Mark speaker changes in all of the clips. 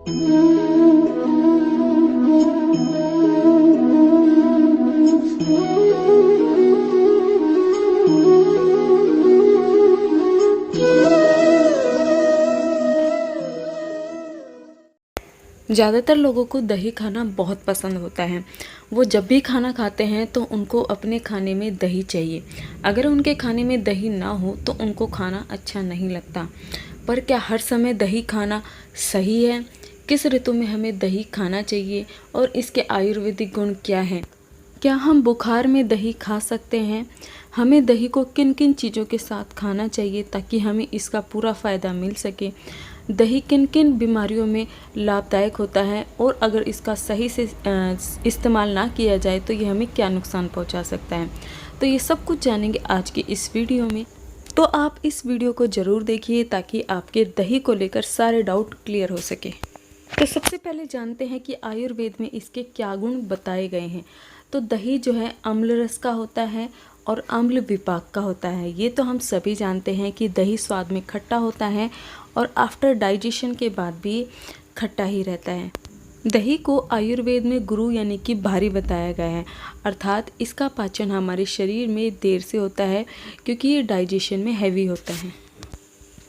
Speaker 1: ज़्यादातर लोगों को दही खाना बहुत पसंद होता है। वो जब भी खाना खाते हैं तो उनको अपने खाने में दही चाहिए। अगर उनके खाने में दही ना हो तो उनको खाना अच्छा नहीं लगता। पर क्या हर समय दही खाना सही है? किस ऋतु में हमें दही खाना चाहिए और इसके आयुर्वेदिक गुण क्या हैं? क्या हम बुखार में दही खा सकते हैं? हमें दही को किन किन चीज़ों के साथ खाना चाहिए ताकि हमें इसका पूरा फ़ायदा मिल सके? दही किन किन बीमारियों में लाभदायक होता है और अगर इसका सही से इस्तेमाल ना किया जाए तो ये हमें क्या नुकसान पहुंचा सकता है? तो ये सब कुछ जानेंगे आज की इस वीडियो में। तो आप इस वीडियो को ज़रूर देखिए ताकि आपके दही को लेकर सारे डाउट क्लियर हो सके। तो सबसे पहले जानते हैं कि आयुर्वेद में इसके क्या गुण बताए गए हैं। तो दही जो है अम्ल रस का होता है और अम्ल विपाक का होता है। ये तो हम सभी जानते हैं कि दही स्वाद में खट्टा होता है और आफ्टर डाइजेशन के बाद भी खट्टा ही रहता है। दही को आयुर्वेद में गुरु यानी कि भारी बताया गया है, अर्थात इसका पाचन हमारे शरीर में देर से होता है क्योंकि ये डाइजेशन में हैवी होता है।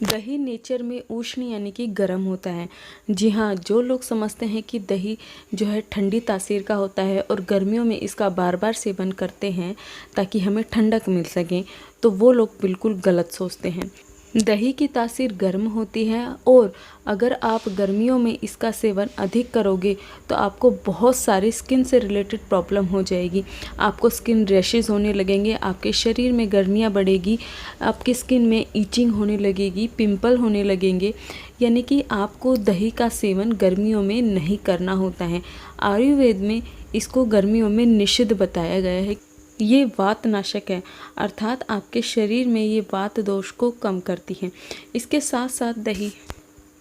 Speaker 1: दही नेचर में उष्ण यानी कि गर्म होता है। जी हाँ, जो लोग समझते हैं कि दही जो है ठंडी तासीर का होता है और गर्मियों में इसका बार बार सेवन करते हैं ताकि हमें ठंडक मिल सके, तो वो लोग बिल्कुल गलत सोचते हैं। दही की तासीर गर्म होती है और अगर आप गर्मियों में इसका सेवन अधिक करोगे तो आपको बहुत सारी स्किन से रिलेटेड प्रॉब्लम हो जाएगी। आपको स्किन रैशेस होने लगेंगे, आपके शरीर में गर्मियाँ बढ़ेगी, आपकी स्किन में ईचिंग होने लगेगी, पिंपल होने लगेंगे। यानी कि आपको दही का सेवन गर्मियों में नहीं करना होता है। आयुर्वेद में इसको गर्मियों में निषिद्ध बताया गया है। ये वातनाशक है, अर्थात आपके शरीर में ये वात दोष को कम करती है। इसके साथ साथ दही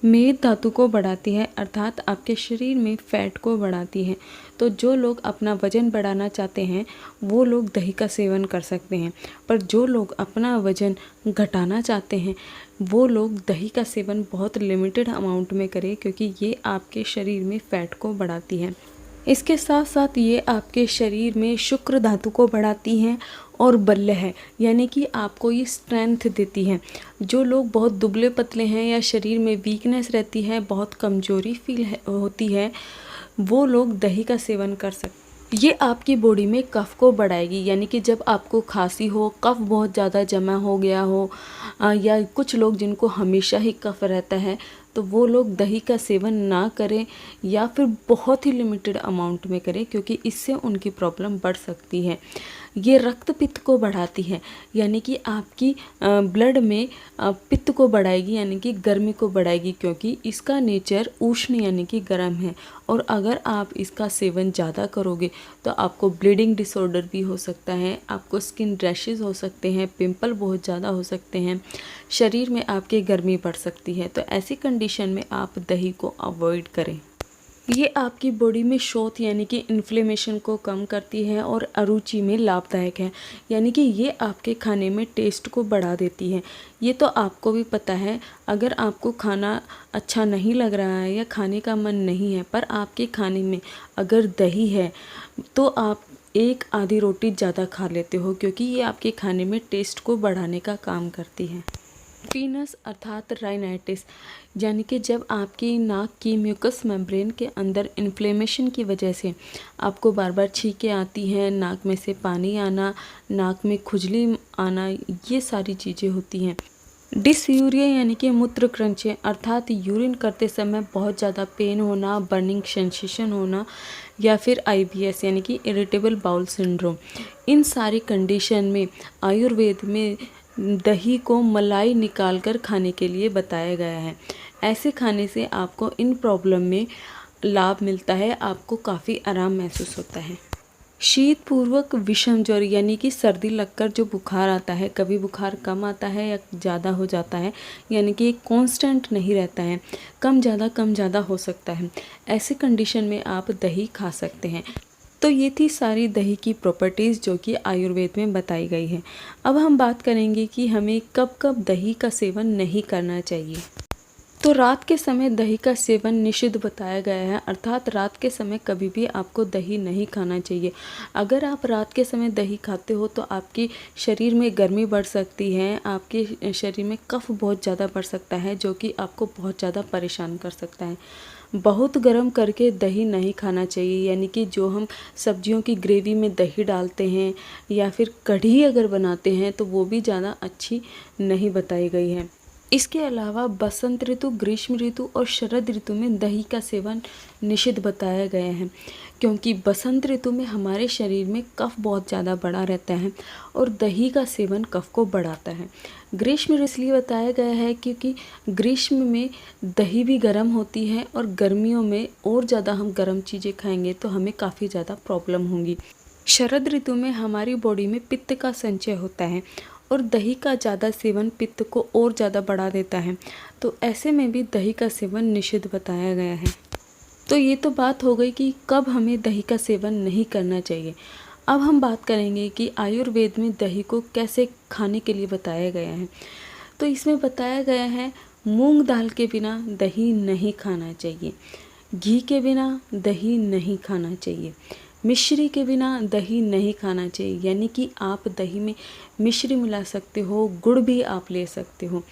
Speaker 1: मेद धातु को बढ़ाती है, अर्थात आपके शरीर में फैट को बढ़ाती है। तो जो लोग अपना वज़न बढ़ाना चाहते हैं वो लोग दही का सेवन कर सकते हैं, पर जो लोग अपना वज़न घटाना चाहते हैं वो लोग दही का सेवन बहुत लिमिटेड अमाउंट में करें क्योंकि ये आपके शरीर में फैट को बढ़ाती है। इसके साथ साथ ये आपके शरीर में शुक्र धातु को बढ़ाती हैं और बल्य है, यानी कि आपको ये स्ट्रेंथ देती है। जो लोग बहुत दुबले पतले हैं या शरीर में वीकनेस रहती है, बहुत कमजोरी फील होती है, वो लोग दही का सेवन कर सकते हैं। ये आपकी बॉडी में कफ को बढ़ाएगी, यानी कि जब आपको खांसी हो, कफ बहुत ज़्यादा जमा हो गया हो या कुछ लोग जिनको हमेशा ही कफ रहता है तो वो लोग दही का सेवन ना करें या फिर बहुत ही लिमिटेड अमाउंट में करें क्योंकि इससे उनकी प्रॉब्लम बढ़ सकती है। ये रक्त पित्त को बढ़ाती है, यानी कि आपकी ब्लड में पित्त को बढ़ाएगी, यानी कि गर्मी को बढ़ाएगी क्योंकि इसका नेचर उष्ण यानी कि गर्म है। और अगर आप इसका सेवन ज़्यादा करोगे तो आपको ब्लीडिंग डिसऑर्डर भी हो सकता है, आपको स्किन रैशेस हो सकते हैं, पिंपल बहुत ज़्यादा हो सकते हैं, शरीर में आपके गर्मी बढ़ सकती है। तो ऐसी कंडीशन में आप दही को अवॉइड करें। ये आपकी बॉडी में शोथ यानी कि इन्फ्लेमेशन को कम करती है और अरुचि में लाभदायक है, यानी कि ये आपके खाने में टेस्ट को बढ़ा देती है। ये तो आपको भी पता है, अगर आपको खाना अच्छा नहीं लग रहा है या खाने का मन नहीं है पर आपके खाने में अगर दही है तो आप एक आधी रोटी ज़्यादा खा लेते हो क्योंकि ये आपके खाने में टेस्ट को बढ़ाने का काम करती है। पीनस अर्थात राइनाइटिस, यानी कि जब आपकी नाक की म्यूकस मेम्ब्रेन के अंदर इन्फ्लेमेशन की वजह से आपको बार बार छींकें आती हैं, नाक में से पानी आना, नाक में खुजली आना, ये सारी चीज़ें होती हैं। डिसयूरिया यानी कि मूत्र क्रंचे अर्थात यूरिन करते समय बहुत ज़्यादा पेन होना, बर्निंग सेंसेशन होना या फिर IBS यानी कि इरिटेबल बाउल सिंड्रोम, इन सारी कंडीशन में आयुर्वेद में दही को मलाई निकालकर खाने के लिए बताया गया है। ऐसे खाने से आपको इन प्रॉब्लम में लाभ मिलता है, आपको काफ़ी आराम महसूस होता है। शीत पूर्वक विषम ज्वर यानी कि सर्दी लगकर जो बुखार आता है, कभी बुखार कम आता है या ज़्यादा हो जाता है, यानी कि कांस्टेंट नहीं रहता है, कम ज़्यादा हो सकता है। ऐसे कंडीशन में आप दही खा सकते हैं। तो ये थी सारी दही की प्रॉपर्टीज़ जो कि आयुर्वेद में बताई गई है। अब हम बात करेंगे कि हमें कब कब दही का सेवन नहीं करना चाहिए। तो रात के समय दही का सेवन निषिद्ध बताया गया है, अर्थात रात के समय कभी भी आपको दही नहीं खाना चाहिए। अगर आप रात के समय दही खाते हो तो आपकी शरीर में गर्मी बढ़ सकती है, आपके शरीर में कफ बहुत ज़्यादा बढ़ सकता है, जो कि आपको बहुत ज़्यादा परेशान कर सकता है। बहुत गर्म करके दही नहीं खाना चाहिए, यानी कि जो हम सब्जियों की ग्रेवी में दही डालते हैं या फिर कढ़ी अगर बनाते हैं तो वो भी ज़्यादा अच्छी नहीं बताई गई है। इसके अलावा बसंत ऋतु, ग्रीष्म ऋतु और शरद ऋतु में दही का सेवन निषिद्ध बताया गया है, क्योंकि बसंत ऋतु में हमारे शरीर में कफ बहुत ज़्यादा बढ़ा रहता है और दही का सेवन कफ को बढ़ाता है। ग्रीष्म ऋतु इसलिए बताया गया है क्योंकि ग्रीष्म में दही भी गर्म होती है और गर्मियों में और ज़्यादा हम गर्म चीज़ें खाएंगे तो हमें काफ़ी ज़्यादा प्रॉब्लम होंगी। शरद ऋतु में हमारी बॉडी में पित्त का संचय होता है और दही का ज़्यादा सेवन पित्त को और ज़्यादा बढ़ा देता है, तो ऐसे में भी दही का सेवन निषिद्ध बताया गया है। तो ये तो बात हो गई कि कब हमें दही का सेवन नहीं करना चाहिए। अब हम बात करेंगे कि आयुर्वेद में दही को कैसे खाने के लिए बताया गया है। तो इसमें बताया गया है मूंग दाल के बिना दही नहीं खाना चाहिए, घी के बिना दही नहीं खाना चाहिए, मिश्री के बिना दही नहीं खाना चाहिए, यानी कि आप दही में मिश्री मिला सकते हो, गुड़ भी आप ले सकते हो।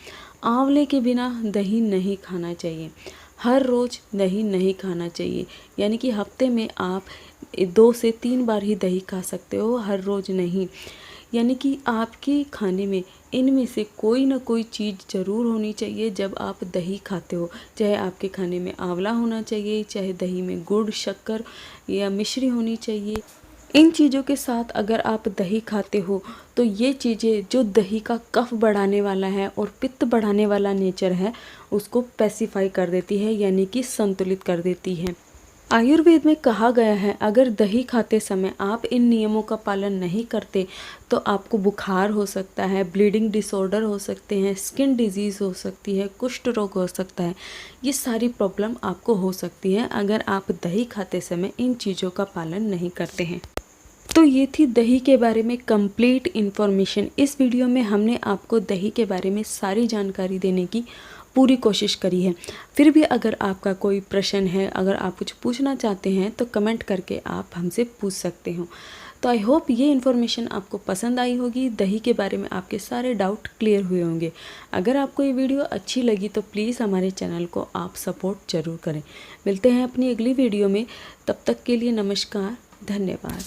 Speaker 1: आंवले के बिना दही नहीं खाना चाहिए, हर रोज़ दही नहीं खाना चाहिए, यानी कि हफ्ते में आप 2 से 3 बार ही दही खा सकते हो, हर रोज़ नहीं। यानी कि आपके खाने में इनमें से कोई ना कोई चीज़ ज़रूर होनी चाहिए जब आप दही खाते हो, चाहे आपके खाने में आंवला होना चाहिए, चाहे दही में गुड़, शक्कर या मिश्री होनी चाहिए। इन चीज़ों के साथ अगर आप दही खाते हो तो ये चीज़ें जो दही का कफ बढ़ाने वाला है और पित्त बढ़ाने वाला नेचर है उसको पैसिफाई कर देती है, यानी कि संतुलित कर देती है। आयुर्वेद में कहा गया है अगर दही खाते समय आप इन नियमों का पालन नहीं करते तो आपको बुखार हो सकता है, ब्लीडिंग डिसऑर्डर हो सकते हैं, स्किन डिजीज़ हो सकती है, कुष्ठ रोग हो सकता है। ये सारी प्रॉब्लम आपको हो सकती है अगर आप दही खाते समय इन चीज़ों का पालन नहीं करते हैं। तो ये थी दही के बारे में कंप्लीट इन्फॉर्मेशन। इस वीडियो में हमने आपको दही के बारे में सारी जानकारी देने की पूरी कोशिश करी है। फिर भी अगर आपका कोई प्रश्न है, अगर आप कुछ पूछना चाहते हैं तो कमेंट करके आप हमसे पूछ सकते हो। तो आई होप ये इन्फॉर्मेशन आपको पसंद आई होगी, दही के बारे में आपके सारे डाउट क्लियर हुए होंगे। अगर आपको ये वीडियो अच्छी लगी तो प्लीज़ हमारे चैनल को आप सपोर्ट ज़रूर करें। मिलते हैं अपनी अगली वीडियो में, तब तक के लिए नमस्कार, धन्यवाद।